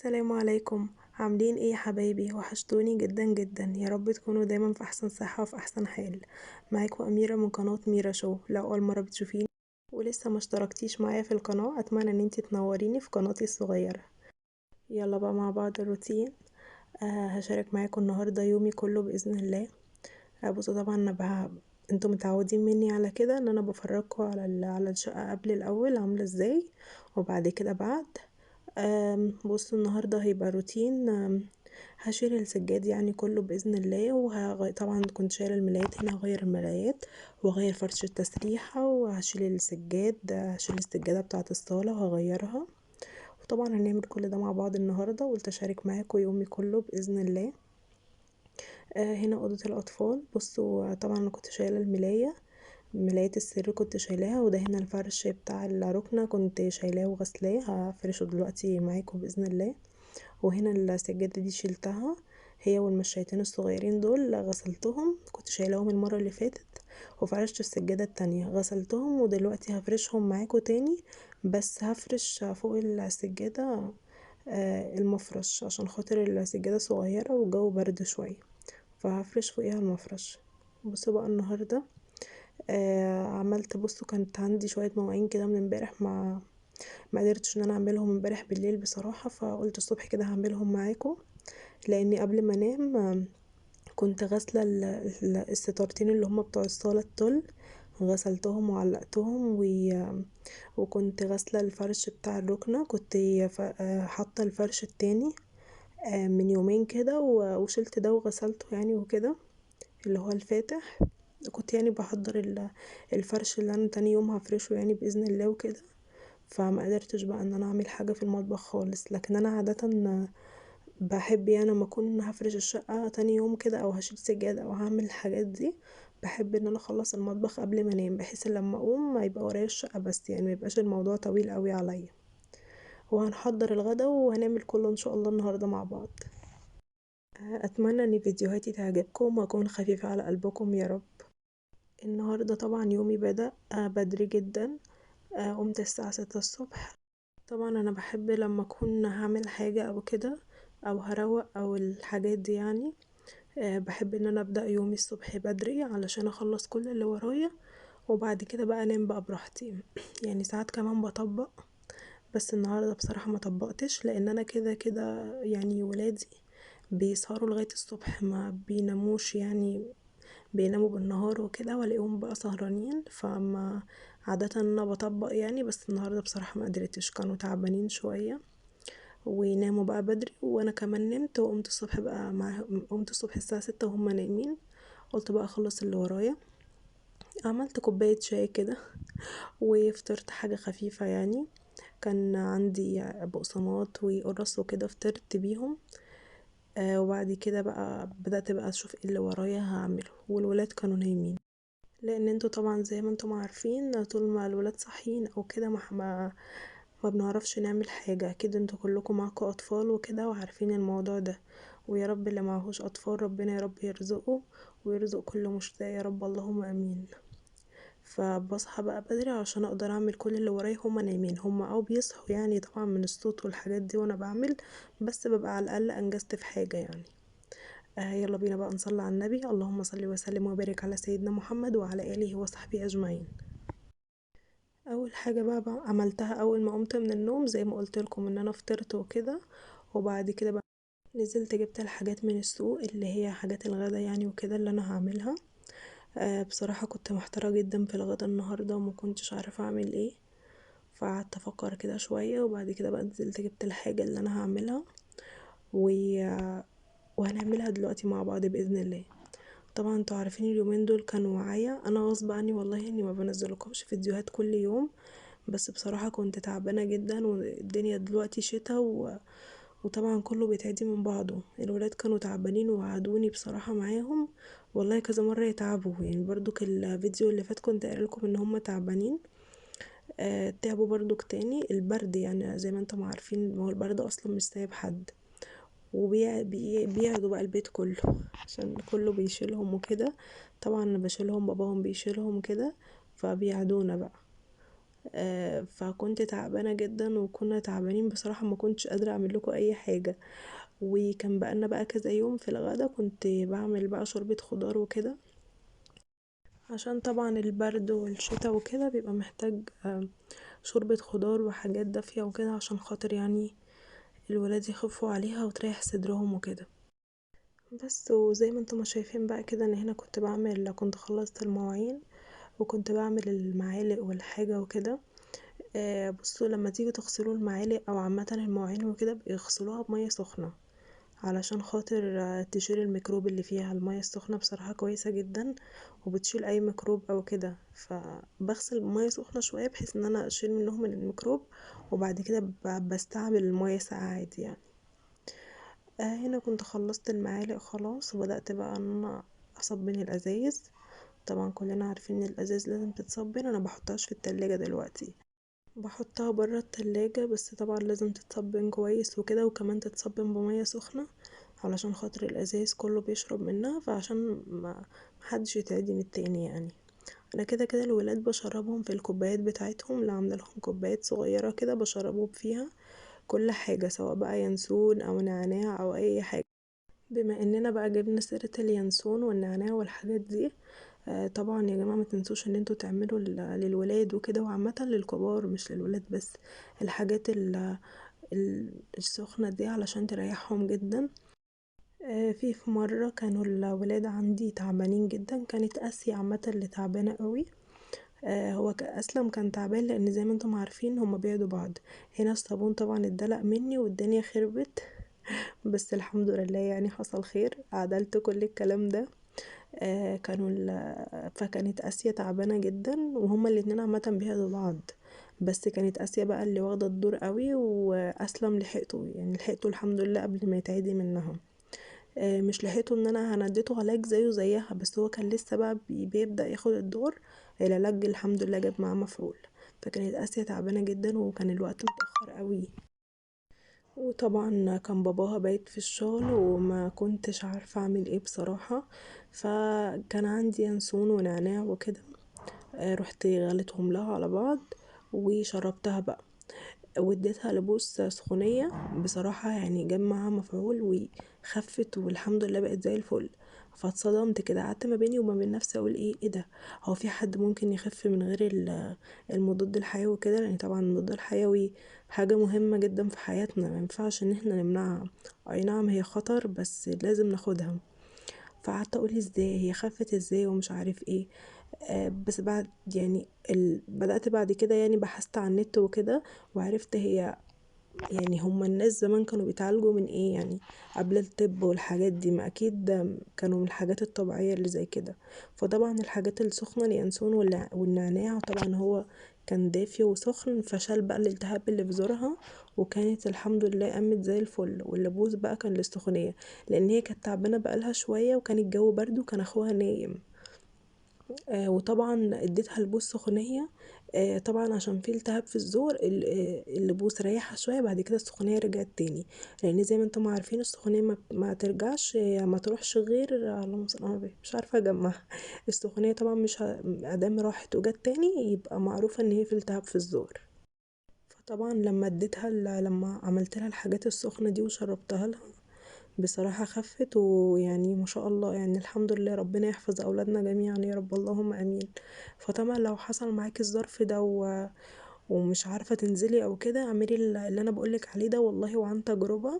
السلام عليكم. عاملين ايه يا حبايبي؟ وحشتوني جدا جدا، يا رب تكونوا دايما في احسن صحة وفي احسن حال. معاكم اميرة من قناة ميرا شو. لو اول مرة بتشوفيني ولسه ما اشتركتيش معايا في القناة، اتمنى ان انتي تنوريني في قناتي الصغيرة. يلا بقى مع بعض الروتين. هشارك معاكم النهاردة يومي كله باذن الله. بصوا طبعا انتوا متعودين مني على كده ان انا بفرجكم على الشقة قبل الاول عاملة ازاي، وبعد كده بعد. بصوا النهاردة هيبقى روتين. هشيل السجاد يعني كله بإذن الله، طبعا كنت شايلة الملايات هنا، هغير الملايات وهغير فرش التسريحة وهشيل السجاد، هشيل السجادة بتاعة الصالة وهغيرها. وطبعا هنعمل كل ده مع بعض النهاردة، وقلت أشارك معاكم يومي كله بإذن الله. هنا أوضة الأطفال. بصوا طبعا أنا كنت شايلة ملاية السرير كنت شايلاها، وده هنا الفرش بتاع الركنة كنت شايلاه وغسلاه، هفرشه دلوقتي معاكم بإذن الله. وهنا السجادة دي شيلتها، هي والمشايتين الصغيرين دول غسلتهم، كنت شايلاهم المرة اللي فاتت، وفرشت السجادة التانية غسلتهم، ودلوقتي هفرشهم معاكم تاني. بس هفرش فوق السجادة المفرش، عشان خاطر السجادة صغيرة والجو برد شوية، فهفرش فوقيها المفرش. بصوا بقى النهاردة عملت، بصوا كانت عندي شوية مواعين كده من امبارح، ما قدرتش ان انا اعملهم امبارح بالليل بصراحة، فقلت الصبح كده هعملهم معاكم. لاني قبل ما انام كنت غاسلة الستارتين اللي هما بتوع الصالة التل، غسلتهم وعلقتهم وكنت غاسلة الفرش بتاع الركنة، كنت حاطة الفرش التاني من يومين كده، وشلت ده وغسلته يعني وكده، اللي هو الفاتح. كنت يعني بحضر الفرش اللي انا تاني يوم هفرشه يعني باذن الله وكده. فما قدرتش بقى ان انا اعمل حاجه في المطبخ خالص، لكن انا عاده بحب يعني لما اكون هفرش الشقه تاني يوم كده، او هشيل سجاده او هعمل الحاجات دي، بحب ان انا اخلص المطبخ قبل ما انام، بحيث ان لما اقوم ما يبقى ورايا الشقه بس، يعني ما يبقاش الموضوع طويل قوي عليا. وهنحضر الغدا وهنعمل كله ان شاء الله النهارده مع بعض. اتمنى ان فيديوهاتي تعجبكم واكون خفيفه على قلبكم يا رب. النهارده طبعا يومي بدأ بدري جدا. قمت الساعة 6 الصبح. طبعا انا بحب لما اكون هعمل حاجة او كده، او هروق او الحاجات دي يعني. بحب ان انا ابدأ يومي الصبح بدري علشان اخلص كل اللي ورايا، وبعد كده بقى انام بقى براحتي. يعني ساعات كمان بطبق، بس النهارده بصراحة ما طبقتش، لان انا كده كده يعني ولادي بيسهروا لغاية الصبح، ما بيناموش يعني، بيناموا بالنهار وكده، والاقيهم بقى سهرانين، فما عادة انا بطبق يعني. بس النهاردة بصراحة ما قدرتش، كانوا تعبانين شوية وناموا بقى بدري، وانا كمان نمت وقمت الصبح بقى معاهم، قمت الصبح الساعة 6 وهم نايمين. قلت بقى اخلص اللي ورايا. عملت كوباية شاي كده وفطرت حاجة خفيفة يعني. كان عندي بقسماط وقرص وكده، فطرت بيهم. وبعد كده بقى بدأت بقى اشوف ايه اللي ورايا هعمله، والولاد كانوا نايمين، لان انتوا طبعا زي ما انتم عارفين طول ما الولاد صاحيين او كده ما بنعرفش نعمل حاجة. اكيد انتوا كلكم معاكم اطفال وكده وعارفين الموضوع ده. ويا رب اللي معهوش اطفال ربنا يا رب يرزقه ويرزق كل مشتاق يا رب، اللهم امين. فبصحى بقى بدري عشان اقدر اعمل كل اللي ورايا، هما نايمين، هما او بيصحوا يعني طبعا من الصوت والحاجات دي وانا بعمل، بس ببقى على الاقل انجزت في حاجة يعني. يلا بينا بقى نصلي على النبي. اللهم صل وسلم وبارك على سيدنا محمد وعلى اله وصحبه اجمعين. اول حاجه بقى عملتها اول ما قمت من النوم، زي ما قلت لكم ان انا فطرت وكده، وبعد كده بقى نزلت جبت الحاجات من السوق اللي هي حاجات الغدا يعني وكده اللي انا هعملها. بصراحه كنت محتاره جدا في الغدا النهارده وما كنتش عارفه اعمل ايه، فقعدت افكر كده شويه، وبعد كده بقى نزلت جبت الحاجه اللي انا هعملها و... وهنعملها دلوقتي مع بعض باذن الله. طبعا انتوا عارفين اليومين دول كانوا معايا انا غصب عني والله اني ما بنزلكمش فيديوهات كل يوم، بس بصراحة كنت تعبانة جدا، والدنيا دلوقتي شتا وطبعا كله بيتعدي من بعضه. الولاد كانوا تعبانين ووعدوني بصراحة معاهم والله كذا مرة يتعبوا يعني، برضو الفيديو اللي فات كنت قايله لكم ان هم تعبانين. تعبوا برضو تاني البرد يعني، زي ما انتم عارفين هو البرد اصلا مش سايب حد، وبيقعدوا بقى البيت كله عشان كله بيشيلهم وكده. طبعا انا بشيلهم، باباهم بيشيلهم كده، فبيعدونا بقى. فكنت تعبانة جدا وكنا تعبانين بصراحة، ما كنتش قادرة اعمل لكم اي حاجة. وكان بقالنا بقى كذا يوم في الغدا كنت بعمل بقى شوربة خضار وكده، عشان طبعا البرد والشتاء وكده بيبقى محتاج شوربة خضار وحاجات دافية وكده، عشان خاطر يعني الولاد يخفوا عليها وتريح صدرهم وكده. بس وزي ما انتم ما شايفين بقى كده، ان هنا كنت خلصت المواعين وكنت بعمل المعالق والحاجة وكده. بصوا لما تيجي تغسلوا المعالق او عامة المواعين وكده بيغسلوها بمية سخنة، علشان خاطر تشيل الميكروب اللي فيها. المية السخنة بصراحة كويسة جدا وبتشيل اي ميكروب او كده، فبغسل بمية سخنة شوية بحيث ان انا اشيل منهم من الميكروب، وبعد كده بستعمل المية ساقعة عادي يعني. هنا كنت خلصت المعالق خلاص، وبدأت بقى ان انا اصبن الازايز. طبعا كلنا عارفين ان الازايز لازم تتصبن، انا بحطهاش في التلاجة دلوقتي، بحطها برا التلاجة، بس طبعا لازم تتصبن كويس وكده، وكمان تتصبن بمية سخنة علشان خاطر الازايز كله بيشرب منها، فعشان ما محدش يتعدي من التاني يعني. انا كده كده الولاد بشربهم في الكوبايات بتاعتهم، اللي عامله لهم كوبايات صغيره كده بشربهم فيها كل حاجه، سواء بقى ينسون او نعناع او اي حاجه. بما اننا بقى جبنا سيره اليانسون والنعناع والحاجات دي، طبعا يا جماعه ما تنسوش ان انتوا تعملوا للولاد وكده، وعامه للكبار مش للولاد بس، الحاجات السخنه دي علشان تريحهم جدا. في مرة كانوا الولاد عندي تعبانين جدا، كانت اسيا عامة اللي تعبانة قوي. هو اسلم كان تعبان، لان زي ما انتم عارفين هما بيعدوا بعض. هنا الصابون طبعا اتدلق مني والدنيا خربت بس الحمد لله يعني حصل خير، عدلت كل الكلام ده. فكانت اسيا تعبانة جدا، وهما الاتنين عامة بيعدوا بعض، بس كانت اسيا بقى اللي واخدة الدور قوي، واسلم لحقته يعني، لحقته الحمد لله قبل ما يتعدي منها. مش لحقته ان انا هنديته علاج زيه زيها، بس هو كان لسه بقى بيبدأ ياخد الدور. العلاج الحمد لله جاب معاه مفعول. فكانت آسيا تعبانة جدا وكان الوقت متأخر قوي، وطبعا كان باباها بايت في الشغل وما كنتش عارفة اعمل ايه بصراحة. فكان عندي ينسون ونعناع وكده، رحت غليتهم لها على بعض وشربتها بقى، واديتها لبوس سخونية. بصراحة يعني جاب معاها مفعول وخفت والحمد لله بقت زي الفل. فاتصدمت كده، قعدت ما بيني وما بين نفسي اقول ايه ده، هو في حد ممكن يخف من غير المضاد الحيوي كده؟ لان طبعا المضاد الحيوي حاجة مهمة جدا في حياتنا، ما ينفعش ان احنا نمنعها. اي نعم هي خطر بس لازم ناخدها. فقعدت اقول ازاي هي خفت ازاي ومش عارف ايه. بس بعد يعني بدأت بعد كده يعني بحثت عن النت وكده، وعرفت هي يعني هما الناس زمان كانوا بيتعالجوا من ايه يعني، قبل الطب والحاجات دي، ما اكيد كانوا من الحاجات الطبيعية اللي زي كده. فطبعا الحاجات السخنة اليانسون والنعناع، طبعا هو كان دافي وسخن، فشال بقى الالتهاب اللي في زورها، وكانت الحمد لله قامت زي الفل. واللبوس بقى كان للسخونية، لان هي كانت تعبانة بقالها شوية وكان الجو برد وكان اخوها نايم. وطبعا اديتها لبوس سخونية. طبعا عشان في التهاب في الزور اللبوس ريحها شوية، بعد كده السخونية رجعت تاني، لان زي ما انتم عارفين السخونية ما ترجعش، ما تروحش غير اللهم صل على النبي، مش عارفة اجمعها. السخونية طبعا مش ادام راحت وجت تاني يبقى معروفة ان هي في التهاب في الزور. فطبعا لما عملت لها الحاجات السخنة دي وشربتها لها، بصراحة خفت، ويعني ما شاء الله يعني الحمد لله، ربنا يحفظ أولادنا جميعا يا رب، اللهم آمين. فطبعا لو حصل معاكي الظرف ده ومش عارفة تنزلي أو كده، اعملي اللي أنا بقولك عليه ده والله، وعن تجربة.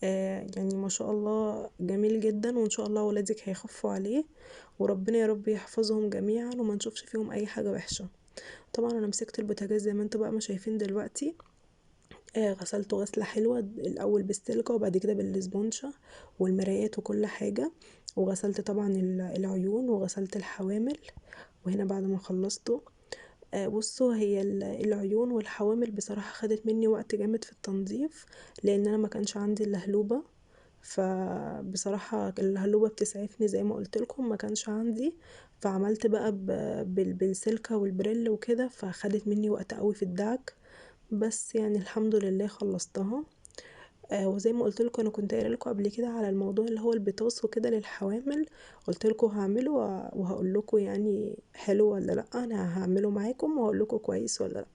يعني ما شاء الله جميل جدا، وإن شاء الله ولادك هيخفوا عليه، وربنا يا رب يحفظهم جميعا وما نشوفش فيهم أي حاجة وحشة. طبعا أنا مسكت البوتاجاز زي ما انتوا بقى ما شايفين دلوقتي، غسلته غسلة حلوة الأول بالسلكة وبعد كده بالاسبونشة والمرايات وكل حاجة، وغسلت طبعا العيون وغسلت الحوامل. وهنا بعد ما خلصته، بصوا هي العيون والحوامل بصراحة خدت مني وقت جامد في التنظيف، لأن أنا ما كانش عندي اللهلوبة. فبصراحة اللهلوبة بتسعفني زي ما قلت لكم، ما كانش عندي، فعملت بقى بالسلكة والبريل وكده، فخدت مني وقت قوي في الدعك، بس يعني الحمد لله خلصتها. وزي ما قلت لكم انا كنت قايله لكم قبل كده على الموضوع اللي هو البطاطس وكده للحوامل، قلت لكم هعمله وهقول لكم يعني حلو ولا لا. انا هعمله معاكم وهقول لكم كويس ولا لا.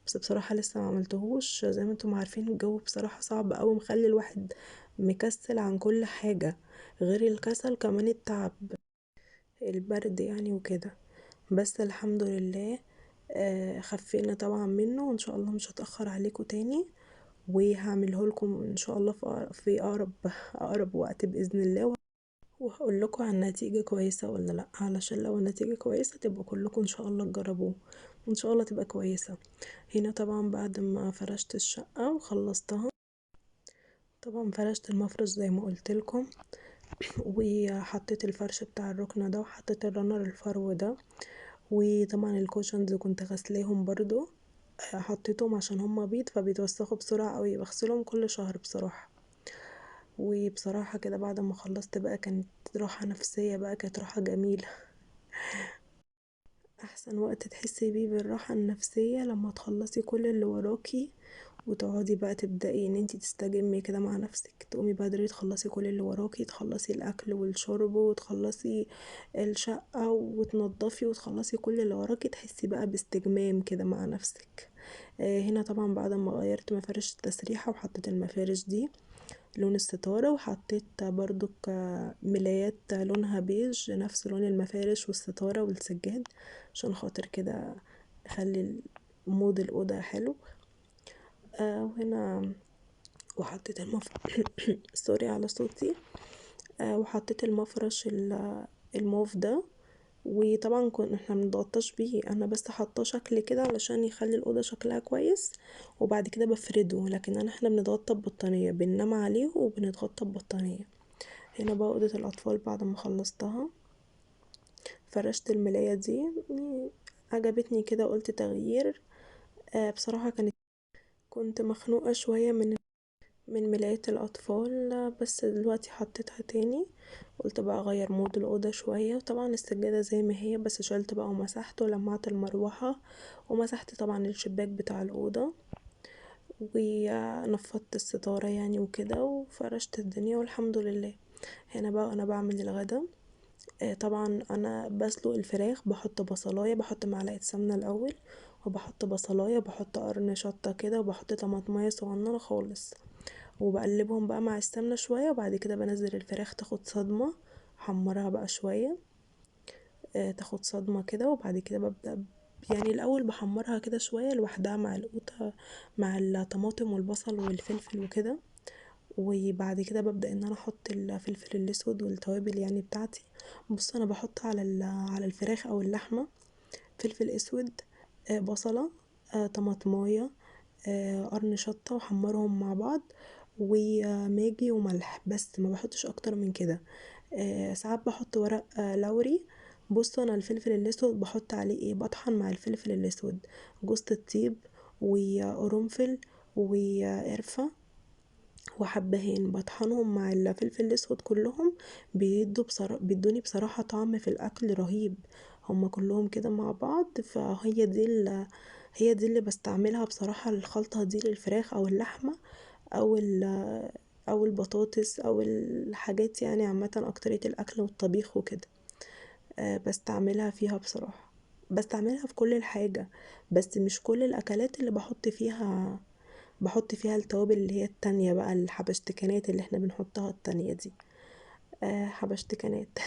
بس بصراحه لسه ما عملتهوش. زي ما انتم عارفين الجو بصراحه صعب قوي، مخلي الواحد مكسل عن كل حاجه. غير الكسل كمان التعب، البرد يعني وكده. بس الحمد لله خفينا طبعا منه، وان شاء الله مش هتأخر عليكم تاني، وهعمله لكم ان شاء الله في اقرب وقت باذن الله. وهقول لكم عن نتيجة كويسة ولا لا، علشان لو النتيجة كويسة تبقوا كلكم ان شاء الله تجربوه، وان شاء الله تبقى كويسة. هنا طبعا بعد ما فرشت الشقة وخلصتها، طبعا فرشت المفرش زي ما قلت لكم، وحطيت الفرش بتاع الركنة ده، وحطيت الرنر الفرو ده، وطبعا الكوشنز كنت غسلاهم برضو. حطيتهم عشان هما بيض فبيتوسخوا بسرعة قوي، بغسلهم كل شهر بصراحة. وبصراحة كده بعد ما خلصت بقى كانت راحة نفسية، بقى كانت راحة جميلة. احسن وقت تحسي بيه بالراحة النفسية لما تخلصي كل اللي وراكي، وتقعدي بقى تبدأي ان انتي تستجمي كده مع نفسك، تقومي بدري تخلصي كل اللي وراكي، تخلصي الاكل والشرب وتخلصي الشقة وتنضفي وتخلصي كل اللي وراكي، تحسي بقى باستجمام كده مع نفسك. هنا طبعا بعد ما غيرت مفارش التسريحة وحطيت المفارش دي لون الستارة، وحطيت برضو ملايات لونها بيج نفس لون المفارش والستارة والسجاد، عشان خاطر كده اخلي مود الأوضة حلو. وهنا وحطيت سوري على صوتي. وحطيت المفرش الموف ده، وطبعا كنا احنا منضغطاش بيه، انا بس حاطاه شكل كده علشان يخلي الاوضه شكلها كويس، وبعد كده بفرده. لكن احنا بنتغطى ببطانيه، بننام عليه وبنتغطى ببطانيه. هنا بقى اوضه الاطفال بعد ما خلصتها فرشت الملايه دي، عجبتني كده قلت تغيير. بصراحه كنت مخنوقه شويه من ملايات الأطفال، بس دلوقتي حطيتها تاني. قلت بقى أغير مود الأوضة شوية، وطبعا السجادة زي ما هي، بس شلت بقى ومسحت ولمعت المروحة، ومسحت طبعا الشباك بتاع الأوضة، ونفضت الستارة يعني وكده، وفرشت الدنيا والحمد لله. هنا بقى أنا بعمل الغدا. طبعا أنا بسلق الفراخ، بحط بصلاية، بحط معلقة سمنة الأول، وبحط بصلاية، بحط قرن شطة كده، وبحط طماطمية صغننة خالص، وبقلبهم بقى مع السمنة شوية، وبعد كده بنزل الفراخ تاخد صدمة، حمرها بقى شوية تاخد صدمة كده، وبعد كده ببدأ يعني الأول بحمرها كده شوية لوحدها مع القوطة، مع الطماطم والبصل والفلفل وكده، وبعد كده ببدأ ان انا احط الفلفل الاسود والتوابل يعني بتاعتي. بص انا بحط على الفراخ او اللحمة فلفل اسود، بصلة، طماطمايه، قرن شطة، وحمرهم مع بعض، وماجي وملح، بس ما بحطش اكتر من كده. ساعات بحط ورق لوري. بصوا انا الفلفل الاسود بحط عليه ايه، بطحن مع الفلفل الاسود جوز الطيب وقرنفل وقرفة وحبهان، بطحنهم مع الفلفل الاسود كلهم، بيدوني بصراحة طعم في الاكل رهيب. هما كلهم كده مع بعض، هي دي اللي بستعملها بصراحة، الخلطة دي للفراخ او اللحمة او او البطاطس او الحاجات يعني عامة، اكترية الاكل والطبيخ وكده بستعملها فيها بصراحة. بستعملها في كل الحاجة، بس مش كل الاكلات اللي بحط فيها التوابل اللي هي التانية بقى، الحبشتكنات اللي احنا بنحطها التانية دي. حبشتكنات.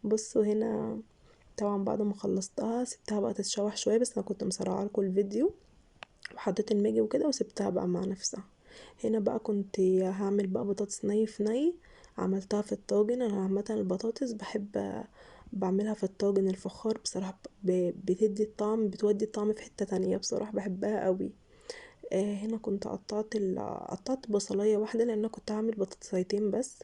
بصوا هنا طبعا بعد ما خلصتها سبتها بقى تتشوح شوية، بس انا كنت مسرعه لكم الفيديو، وحطيت الماجي وكده وسبتها بقى مع نفسها. هنا بقى كنت هعمل بقى بطاطس ني في ني، عملتها في الطاجن. انا عامه البطاطس بحب بعملها في الطاجن الفخار بصراحه، بتدي الطعم، بتودي الطعم في حته تانية بصراحه، بحبها قوي. هنا كنت قطعت بصلايه واحده، لان أنا كنت هعمل بطاطسيتين بس،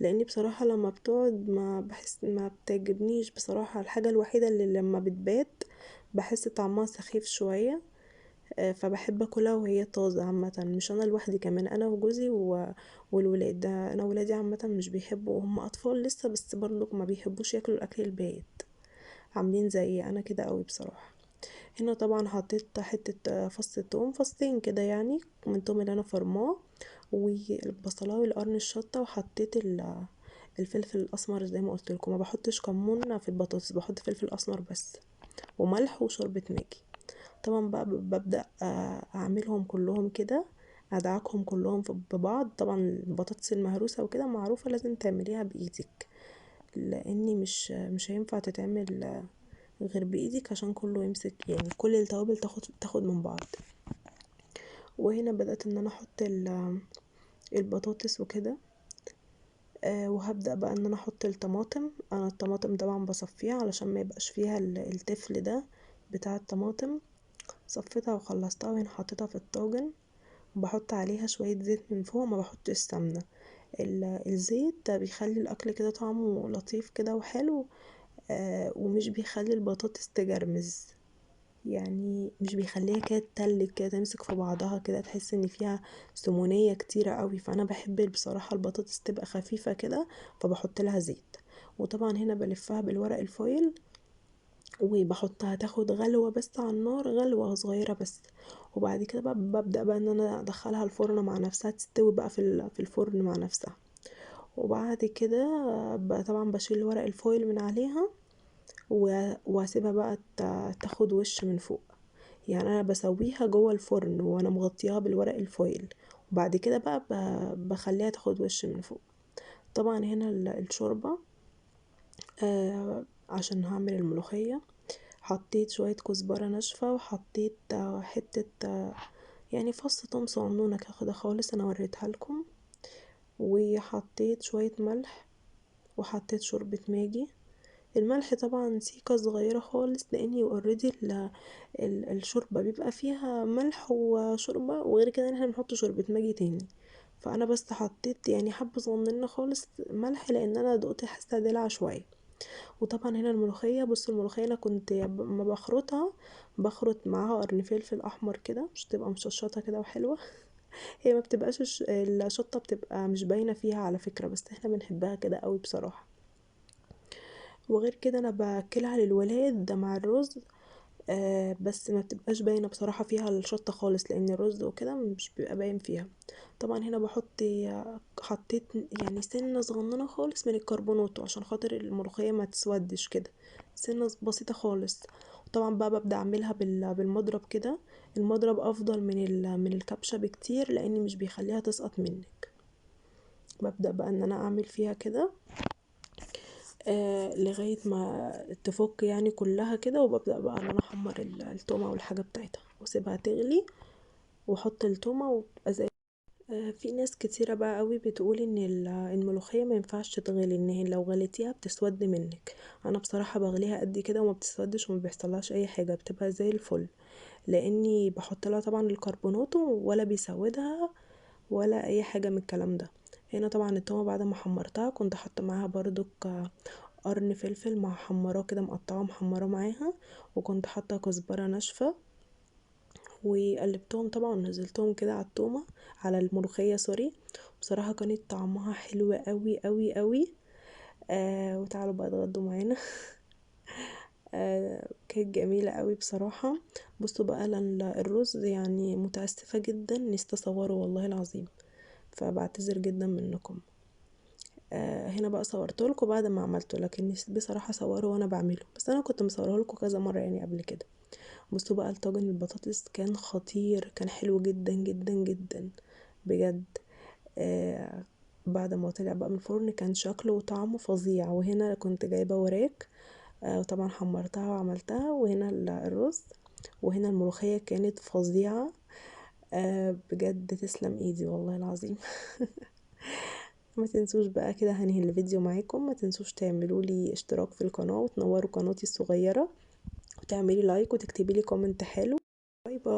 لاني بصراحه لما بتقعد ما بحس ما بتعجبنيش بصراحه. الحاجه الوحيده اللي لما بتبات بحس طعمها سخيف شويه، فبحب اكلها وهي طازه عامه. مش انا لوحدي، كمان انا وجوزي والولاد ده. انا ولادي عامه مش بيحبوا، هم اطفال لسه، بس برضو ما بيحبوش ياكلوا الاكل البايت، عاملين زي انا كده قوي بصراحه. هنا طبعا حطيت حته فص توم، فصين كده يعني من توم اللي انا فرماه، والبصلايه والقرن الشطه، وحطيت الفلفل الاسمر زي ما قلت لكم. ما بحطش كمون في البطاطس، بحط فلفل اسمر بس، وملح وشوربه ماجي. طبعا بقى ببدأ اعملهم كلهم كده، ادعكهم كلهم ببعض. طبعا البطاطس المهروسة وكده معروفة لازم تعمليها بايدك، لاني مش هينفع تتعمل غير بايدك عشان كله يمسك، يعني كل التوابل تاخد من بعض. وهنا بدأت ان انا احط البطاطس وكده. وهبدأ بقى ان انا احط الطماطم. انا الطماطم طبعا بصفيها علشان ما يبقاش فيها التفل ده بتاع الطماطم. صفيتها وخلصتها، وهنا حطيتها في الطاجن، وبحط عليها شوية زيت من فوق، ما بحطش سمنة. الزيت ده بيخلي الاكل كده طعمه لطيف كده وحلو. ومش بيخلي البطاطس تجرمز، يعني مش بيخليها كده تتلج كده تمسك في بعضها كده، تحس ان فيها سمونية كتيرة قوي. فانا بحب بصراحة البطاطس تبقى خفيفة كده، فبحط لها زيت. وطبعا هنا بلفها بالورق الفويل، وبحطها تاخد غلوة بس على النار، غلوة صغيرة بس. وبعد كده بقى ببدأ بقى ان انا ادخلها الفرن مع نفسها، تستوي بقى في الفرن مع نفسها. وبعد كده بقى طبعا بشيل ورق الفويل من عليها، واسيبها بقى تاخد وش من فوق. يعني انا بسويها جوه الفرن وانا مغطياها بالورق الفويل، وبعد كده بقى بخليها تاخد وش من فوق. طبعا هنا الشوربة، عشان هعمل الملوخية، حطيت شوية كزبرة ناشفة، وحطيت حتة يعني فص توم صغنونة كده خالص، انا وريتها لكم. وحطيت شوية ملح، وحطيت شوربة ماجي. الملح طبعا سيكة صغيرة خالص، لاني اوريدي الشوربة بيبقى فيها ملح وشوربة، وغير كده احنا بنحط شوربة ماجي تاني. فانا بس حطيت يعني حبة صغننة خالص ملح، لان انا دقت حاسة دلع شوية. وطبعا هنا الملوخية، بصوا الملوخية انا كنت ما بخرطها، بخرط معاها قرن فلفل احمر كده مش تبقى مشطشطة كده وحلوة. هي ما بتبقاش الشطة بتبقى مش باينة فيها على فكرة، بس احنا بنحبها كده قوي بصراحة. وغير كده انا باكلها للولاد ده مع الرز. بس ما بتبقاش باينه بصراحه فيها الشطه خالص، لان الرز وكده مش بيبقى باين فيها. طبعا هنا حطيت يعني سنه صغننه خالص من الكربونات عشان خاطر الملوخيه ما تسودش كده، سنه بسيطه خالص. وطبعا بقى ببدا اعملها بالمضرب كده. المضرب افضل من الكبشه بكتير، لاني مش بيخليها تسقط منك. ببدا بقى ان انا اعمل فيها كده لغاية ما تفك يعني كلها كده. وببدأ بقى ان انا احمر التومة والحاجة بتاعتها، واسيبها تغلي، واحط التومة وبقى زي. في ناس كتيرة بقى قوي بتقول ان الملوخية ما ينفعش تتغلي، ان هي لو غليتيها بتسود منك. انا بصراحة بغليها قد كده وما بتسودش وما بيحصلهاش اي حاجة، بتبقى زي الفل، لاني بحط لها طبعا الكربوناتو ولا بيسودها ولا اي حاجة من الكلام ده. هنا طبعا التومة بعد ما حمرتها كنت حاطه معاها برضو قرن فلفل محمراه كده، مقطعه محمراه معاها، وكنت حاطه كزبره ناشفه، وقلبتهم طبعا ونزلتهم كده على التومه، على الملوخيه سوري. بصراحه كانت طعمها حلو قوي قوي قوي. وتعالوا بقى اتغدوا معانا. كانت جميله قوي بصراحه. بصوا بقى الرز يعني متاسفه جدا نسيت اصوره والله العظيم، فبعتذر جدا منكم. هنا بقى صورته لكم بعد ما عملته، لكن نسيت بصراحه اصوره وانا بعمله، بس انا كنت مصوره لكم كذا مره يعني قبل كده. بصوا بقى الطاجن البطاطس كان خطير، كان حلو جدا جدا جدا بجد. آه بعد ما طلع بقى من الفرن كان شكله وطعمه فظيع. وهنا كنت جايبه وراك، وطبعا حمرتها وعملتها. وهنا الرز، وهنا الملوخيه كانت فظيعه. بجد تسلم ايدي والله العظيم. ما تنسوش بقى كده، هنهي الفيديو معاكم. ما تنسوش تعملوا لي اشتراك في القناة، وتنوروا قناتي الصغيرة، وتعملي لايك، وتكتبي لي كومنت حلو. باي باي.